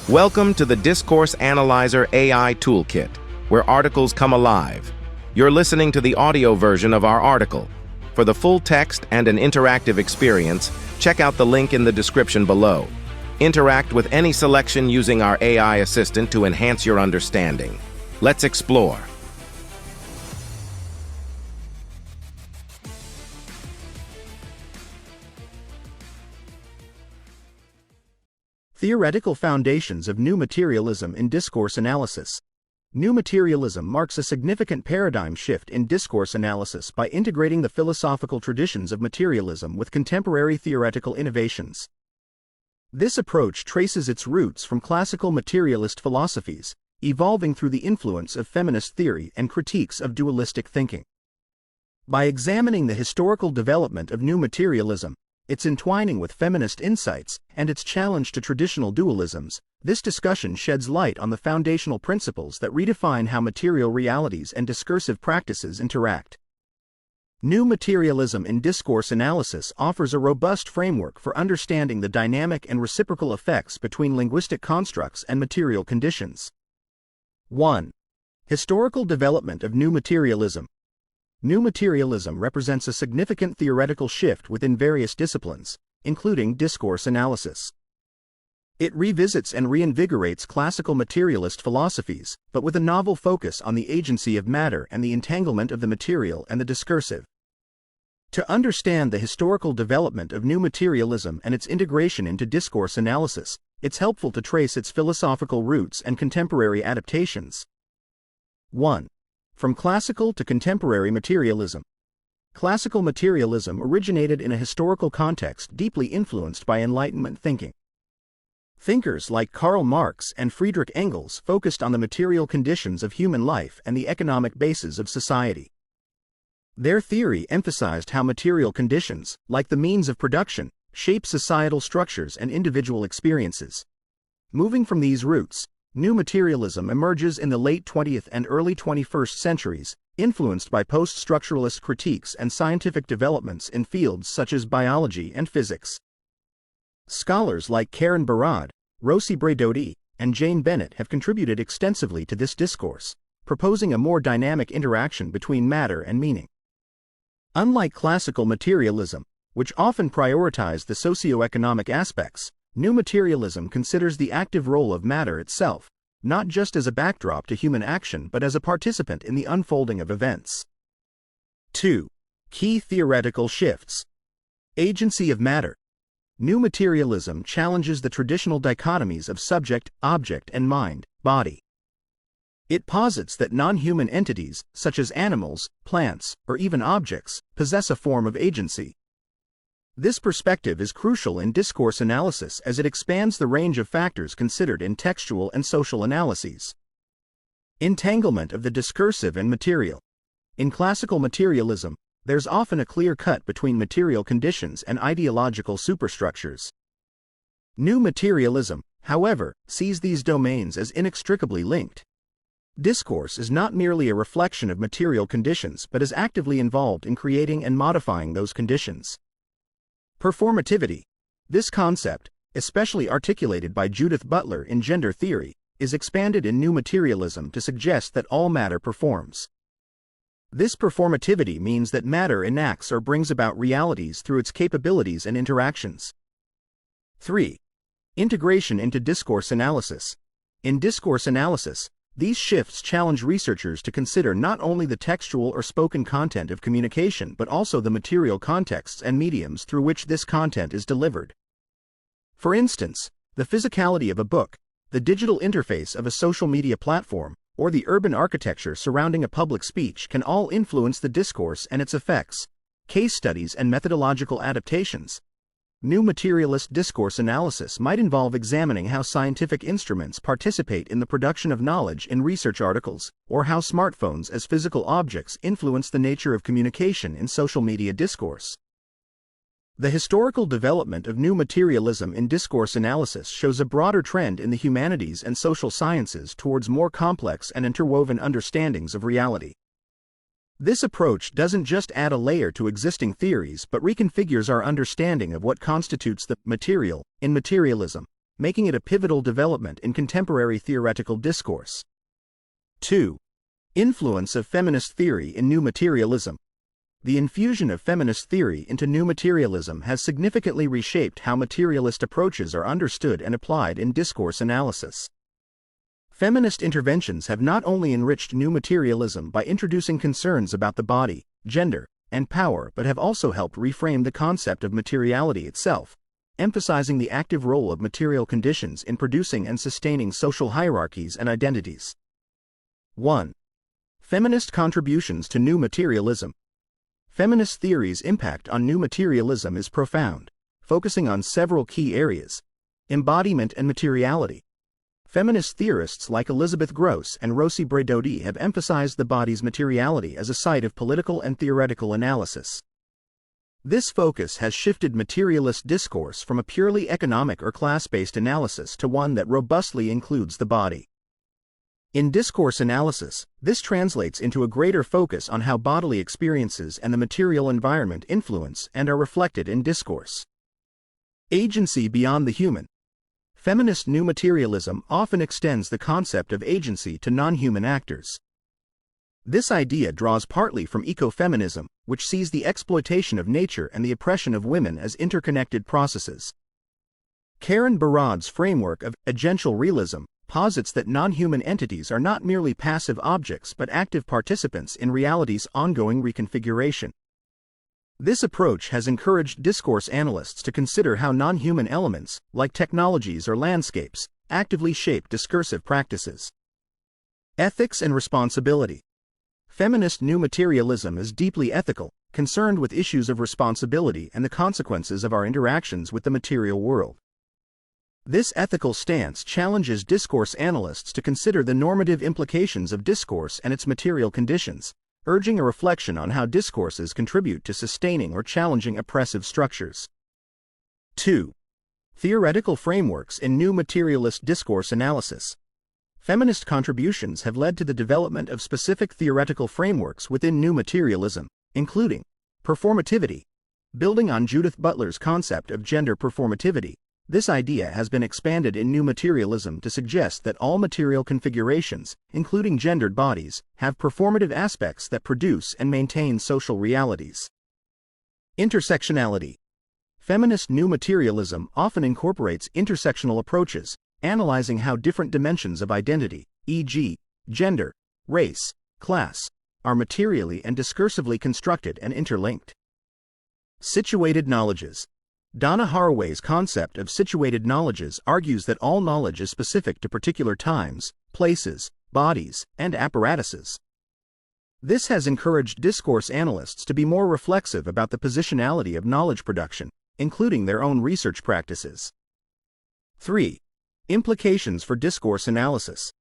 Welcome to the Discourse Analyzer AI Toolkit, where articles come alive. You're listening to the audio version of our article. For the full text and an interactive experience, check out the link in the description below. Interact with any selection using our AI assistant to enhance your understanding. Let's explore. Theoretical Foundations of New Materialism in Discourse Analysis. New materialism marks a significant paradigm shift in discourse analysis by integrating the philosophical traditions of materialism with contemporary theoretical innovations. This approach traces its roots from classical materialist philosophies, evolving through the influence of feminist theory and critiques of dualistic thinking. By examining the historical development of new materialism, its entwining with feminist insights, and its challenge to traditional dualisms, this discussion sheds light on the foundational principles that redefine how material realities and discursive practices interact. New materialism in discourse analysis offers a robust framework for understanding the dynamic and reciprocal effects between linguistic constructs and material conditions. 1. Historical development of new materialism. New materialism represents a significant theoretical shift within various disciplines, including discourse analysis. It revisits and reinvigorates classical materialist philosophies, but with a novel focus on the agency of matter and the entanglement of the material and the discursive. To understand the historical development of new materialism and its integration into discourse analysis, it's helpful to trace its philosophical roots and contemporary adaptations. 1. From classical to contemporary materialism. Classical materialism originated in a historical context deeply influenced by Enlightenment thinking. Thinkers like Karl Marx and Friedrich Engels focused on the material conditions of human life and the economic basis of society. Their theory emphasized how material conditions, like the means of production, shape societal structures and individual experiences. Moving from these roots, new materialism emerges in the late 20th and early 21st centuries, influenced by post-structuralist critiques and scientific developments in fields such as biology and physics. Scholars like Karen Barad, Rosi Braidotti, and Jane Bennett have contributed extensively to this discourse, proposing a more dynamic interaction between matter and meaning. Unlike classical materialism, which often prioritized the socio-economic aspects, new materialism considers the active role of matter itself, not just as a backdrop to human action but as a participant in the unfolding of events. 2. Key theoretical shifts. Agency of matter. New materialism challenges the traditional dichotomies of subject, object, and mind, body. It posits that non-human entities, such as animals, plants, or even objects, possess a form of agency. This perspective is crucial in discourse analysis as it expands the range of factors considered in textual and social analyses. Entanglement of the discursive and material. In classical materialism, there's often a clear cut between material conditions and ideological superstructures. New materialism, however, sees these domains as inextricably linked. Discourse is not merely a reflection of material conditions but is actively involved in creating and modifying those conditions. Performativity. This concept, especially articulated by Judith Butler in gender theory, is expanded in new materialism to suggest that all matter performs. This performativity means that matter enacts or brings about realities through its capabilities and interactions. 3. Integration into discourse analysis. In discourse analysis, these shifts challenge researchers to consider not only the textual or spoken content of communication but also the material contexts and mediums through which this content is delivered. For instance, the physicality of a book, the digital interface of a social media platform, or the urban architecture surrounding a public speech can all influence the discourse and its effects. Case studies and methodological adaptations. New materialist discourse analysis might involve examining how scientific instruments participate in the production of knowledge in research articles, or how smartphones as physical objects influence the nature of communication in social media discourse. The historical development of new materialism in discourse analysis shows a broader trend in the humanities and social sciences towards more complex and interwoven understandings of reality. This approach doesn't just add a layer to existing theories but reconfigures our understanding of what constitutes the material in materialism. making it a pivotal development in contemporary theoretical discourse. 2. Influence of feminist theory in new materialism. The infusion of feminist theory into new materialism has significantly reshaped how materialist approaches are understood and applied in discourse analysis. Feminist interventions have not only enriched new materialism by introducing concerns about the body, gender, and power, but have also helped reframe the concept of materiality itself, emphasizing the active role of material conditions in producing and sustaining social hierarchies and identities. 1. Feminist contributions to new materialism. Feminist theory's impact on new materialism is profound, focusing on several key areas: embodiment and materiality. Feminist theorists like Elizabeth Gross and Rosi Braidotti have emphasized the body's materiality as a site of political and theoretical analysis. This focus has shifted materialist discourse from a purely economic or class-based analysis to one that robustly includes the body. In discourse analysis, this translates into a greater focus on how bodily experiences and the material environment influence and are reflected in discourse. Agency beyond the human. Feminist new materialism often extends the concept of agency to non-human actors. This idea draws partly from ecofeminism, which sees the exploitation of nature and the oppression of women as interconnected processes. Karen Barad's framework of agential realism posits that non-human entities are not merely passive objects but active participants in reality's ongoing reconfiguration. This approach has encouraged discourse analysts to consider how non-human elements, like technologies or landscapes, actively shape discursive practices. Ethics and responsibility. Feminist new materialism is deeply ethical, concerned with issues of responsibility and the consequences of our interactions with the material world. This ethical stance challenges discourse analysts to consider the normative implications of discourse and its material conditions, urging a reflection on how discourses contribute to sustaining or challenging oppressive structures. 2. Theoretical frameworks in new materialist discourse analysis. Feminist contributions have led to the development of specific theoretical frameworks within new materialism, including performativity. Building on Judith Butler's concept of gender performativity, this idea has been expanded in new materialism to suggest that all material configurations, including gendered bodies, have performative aspects that produce and maintain social realities. Intersectionality. Feminist new materialism often incorporates intersectional approaches, analyzing how different dimensions of identity, e.g., gender, race, class, are materially and discursively constructed and interlinked. Situated knowledges. Donna Haraway's concept of situated knowledges argues that all knowledge is specific to particular times, places, bodies, and apparatuses. This has encouraged discourse analysts to be more reflexive about the positionality of knowledge production, including their own research practices. 3. Implications for discourse analysis.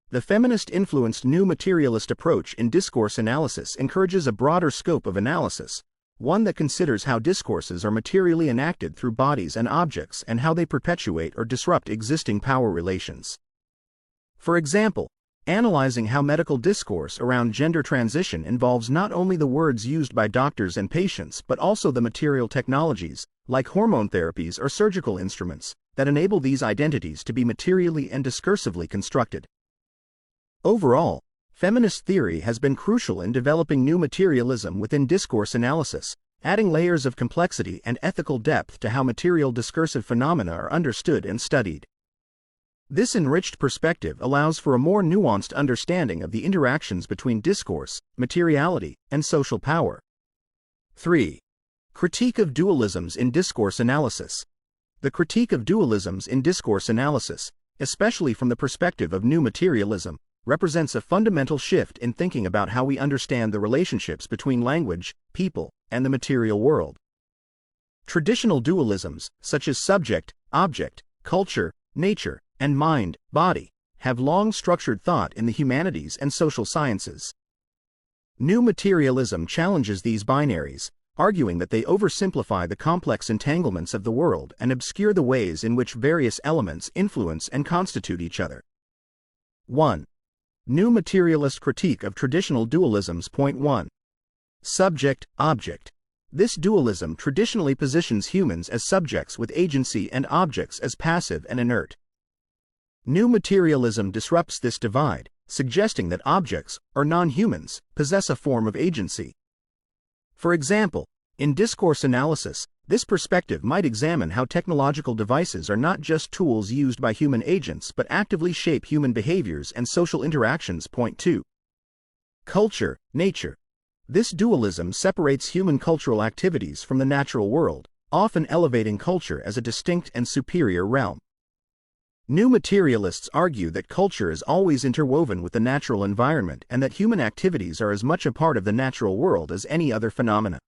The feminist-influenced new materialist approach in discourse analysis encourages a broader scope of analysis, one that considers how discourses are materially enacted through bodies and objects and how they perpetuate or disrupt existing power relations. For example, analyzing how medical discourse around gender transition involves not only the words used by doctors and patients but also the material technologies, like hormone therapies or surgical instruments, that enable these identities to be materially and discursively constructed. Overall, feminist theory has been crucial in developing new materialism within discourse analysis, adding layers of complexity and ethical depth to how material discursive phenomena are understood and studied. This enriched perspective allows for a more nuanced understanding of the interactions between discourse, materiality, and social power. 3. Critique of dualisms in discourse analysis. The critique of dualisms in discourse analysis, especially from the perspective of new materialism, represents a fundamental shift in thinking about how we understand the relationships between language, people, and the material world. Traditional dualisms, such as subject, object, culture, nature, and mind, body, have long structured thought in the humanities and social sciences. New materialism challenges these binaries, arguing that they oversimplify the complex entanglements of the world and obscure the ways in which various elements influence and constitute each other. 1. New materialist critique of traditional dualisms. Point 1. Subject, object. This dualism traditionally positions humans as subjects with agency and objects as passive and inert. New materialism disrupts this divide, suggesting that objects, or non-humans, possess a form of agency. For example, in discourse analysis, this perspective might examine how technological devices are not just tools used by human agents but actively shape human behaviors and social interactions. Point 2. Culture, nature. This dualism separates human cultural activities from the natural world, often elevating culture as a distinct and superior realm. New materialists argue that culture is always interwoven with the natural environment and that human activities are as much a part of the natural world as any other phenomena.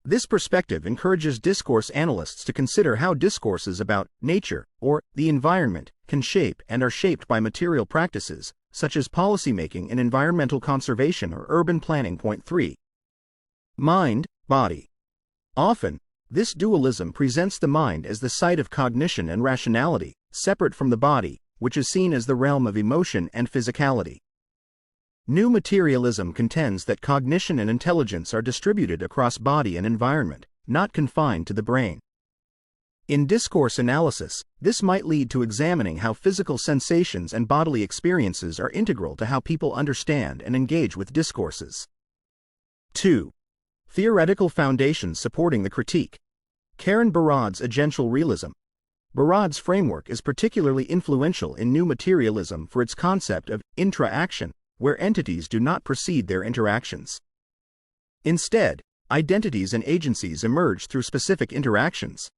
This perspective encourages discourse analysts to consider how discourses about nature or the environment can shape and are shaped by material practices, such as policymaking in environmental conservation or urban planning. Point 3. Mind, body. Often, this dualism presents the mind as the site of cognition and rationality, separate from the body, which is seen as the realm of emotion and physicality. New materialism contends that cognition and intelligence are distributed across body and environment, not confined to the brain. In discourse analysis, this might lead to examining how physical sensations and bodily experiences are integral to how people understand and engage with discourses. 2. Theoretical foundations supporting the critique. Karen Barad's agential realism. Barad's framework is particularly influential in new materialism for its concept of intra-action, where entities do not precede their interactions. Instead, identities and agencies emerge through specific interactions.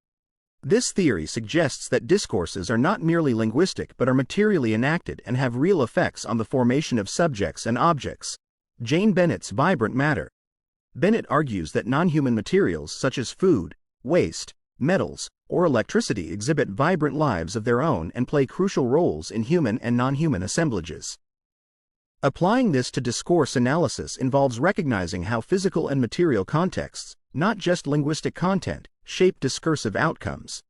This theory suggests that discourses are not merely linguistic but are materially enacted and have real effects on the formation of subjects and objects. Jane Bennett's Vibrant Matter. Bennett argues that non-human materials such as food, waste, metals, or electricity exhibit vibrant lives of their own and play crucial roles in human and non-human assemblages. Applying this to discourse analysis involves recognizing how physical and material contexts, not just linguistic content, shape discursive outcomes.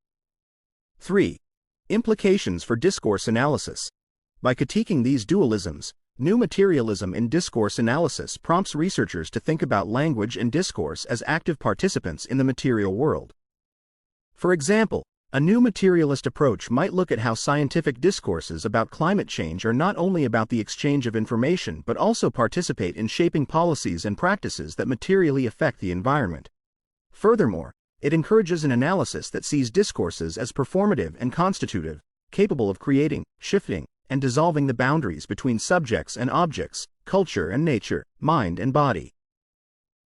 3. Implications for discourse analysis. By critiquing these dualisms, new materialism in discourse analysis prompts researchers to think about language and discourse as active participants in the material world. For example, a new materialist approach might look at how scientific discourses about climate change are not only about the exchange of information but also participate in shaping policies and practices that materially affect the environment. Furthermore, it encourages an analysis that sees discourses as performative and constitutive, capable of creating, shifting, and dissolving the boundaries between subjects and objects, culture and nature, mind and body.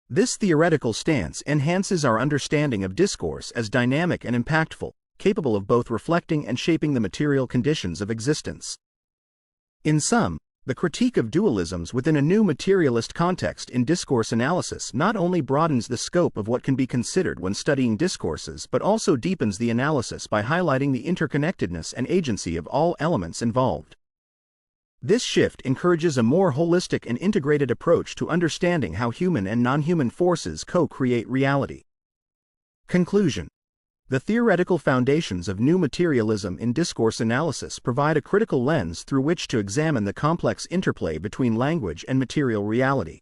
This theoretical stance enhances our understanding of discourse as dynamic and impactful, capable of both reflecting and shaping the material conditions of existence. In sum, the critique of dualisms within a new materialist context in discourse analysis not only broadens the scope of what can be considered when studying discourses but also deepens the analysis by highlighting the interconnectedness and agency of all elements involved. This shift encourages a more holistic and integrated approach to understanding how human and non-human forces co-create reality. Conclusion. The theoretical foundations of new materialism in discourse analysis provide a critical lens through which to examine the complex interplay between language and material reality.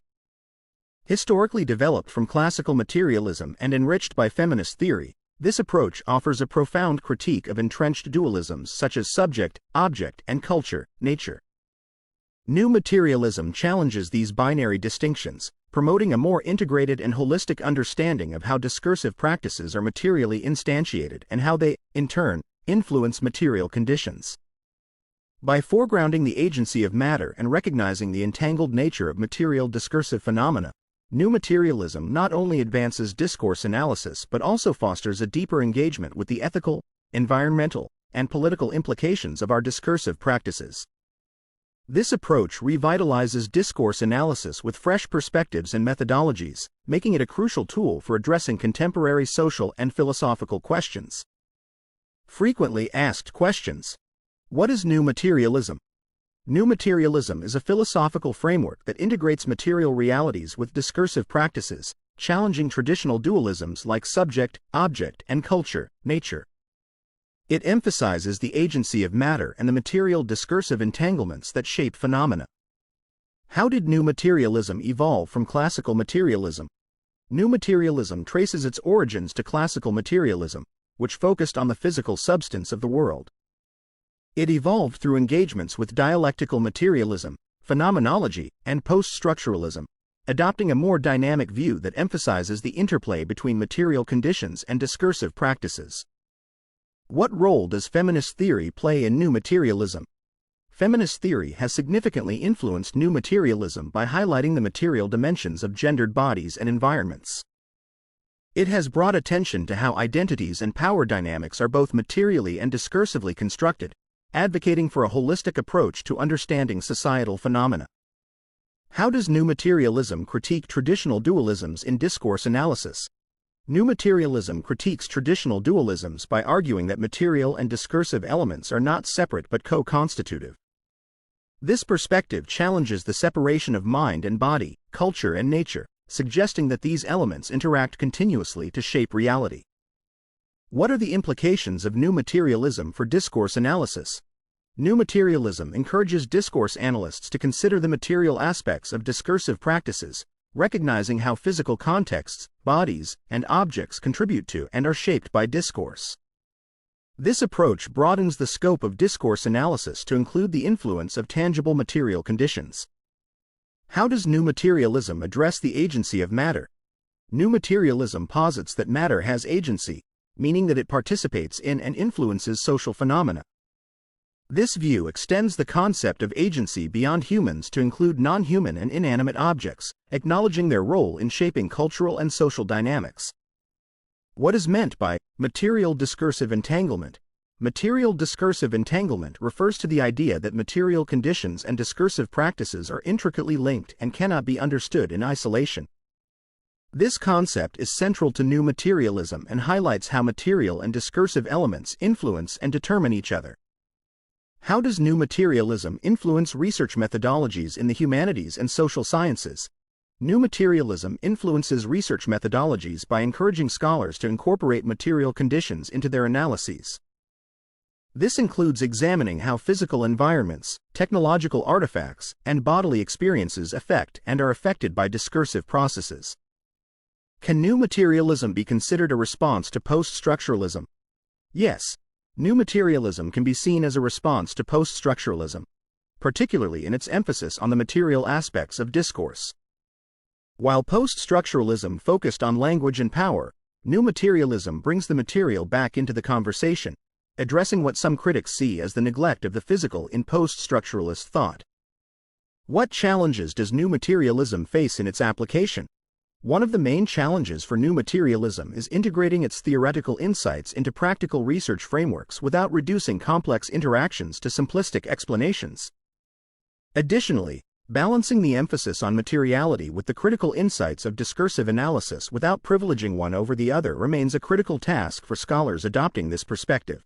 Historically developed from classical materialism and enriched by feminist theory, this approach offers a profound critique of entrenched dualisms such as subject, object, and culture, nature. New materialism challenges these binary distinctions, promoting a more integrated and holistic understanding of how discursive practices are materially instantiated and how they, in turn, influence material conditions. By foregrounding the agency of matter and recognizing the entangled nature of material discursive phenomena, new materialism not only advances discourse analysis but also fosters a deeper engagement with the ethical, environmental, and political implications of our discursive practices. This approach revitalizes discourse analysis with fresh perspectives and methodologies, making it a crucial tool for addressing contemporary social and philosophical questions. Frequently asked questions. What is new materialism? New materialism is a philosophical framework that integrates material realities with discursive practices, challenging traditional dualisms like subject, object, and culture, nature. It emphasizes the agency of matter and the material discursive entanglements that shape phenomena. How did new materialism evolve from classical materialism? New materialism traces its origins to classical materialism, which focused on the physical substance of the world. It evolved through engagements with dialectical materialism, phenomenology, and post-structuralism, adopting a more dynamic view that emphasizes the interplay between material conditions and discursive practices. What role does feminist theory play in new materialism? Feminist theory has significantly influenced new materialism by highlighting the material dimensions of gendered bodies and environments. It has brought attention to how identities and power dynamics are both materially and discursively constructed, advocating for a holistic approach to understanding societal phenomena. How does new materialism critique traditional dualisms in discourse analysis? New materialism critiques traditional dualisms by arguing that material and discursive elements are not separate but co-constitutive. This perspective challenges the separation of mind and body, culture and nature, suggesting that these elements interact continuously to shape reality. What are the implications of new materialism for discourse analysis? New materialism encourages discourse analysts to consider the material aspects of discursive practices, recognizing how physical contexts, bodies, and objects contribute to and are shaped by discourse. This approach broadens the scope of discourse analysis to include the influence of tangible material conditions. How does new materialism address the agency of matter? New materialism posits that matter has agency, meaning that it participates in and influences social phenomena. This view extends the concept of agency beyond humans to include non-human and inanimate objects, acknowledging their role in shaping cultural and social dynamics. What is meant by material discursive entanglement? Material discursive entanglement refers to the idea that material conditions and discursive practices are intricately linked and cannot be understood in isolation. This concept is central to new materialism and highlights how material and discursive elements influence and determine each other. How does new materialism influence research methodologies in the humanities and social sciences? New materialism influences research methodologies by encouraging scholars to incorporate material conditions into their analyses. This includes examining how physical environments, technological artifacts, and bodily experiences affect and are affected by discursive processes. Can new materialism be considered a response to post-structuralism? Yes. New materialism can be seen as a response to post-structuralism, particularly in its emphasis on the material aspects of discourse. While post-structuralism focused on language and power, new materialism brings the material back into the conversation, addressing what some critics see as the neglect of the physical in post-structuralist thought. What challenges does new materialism face in its application? One of the main challenges for new materialism is integrating its theoretical insights into practical research frameworks without reducing complex interactions to simplistic explanations. Additionally, balancing the emphasis on materiality with the critical insights of discursive analysis without privileging one over the other remains a critical task for scholars adopting this perspective.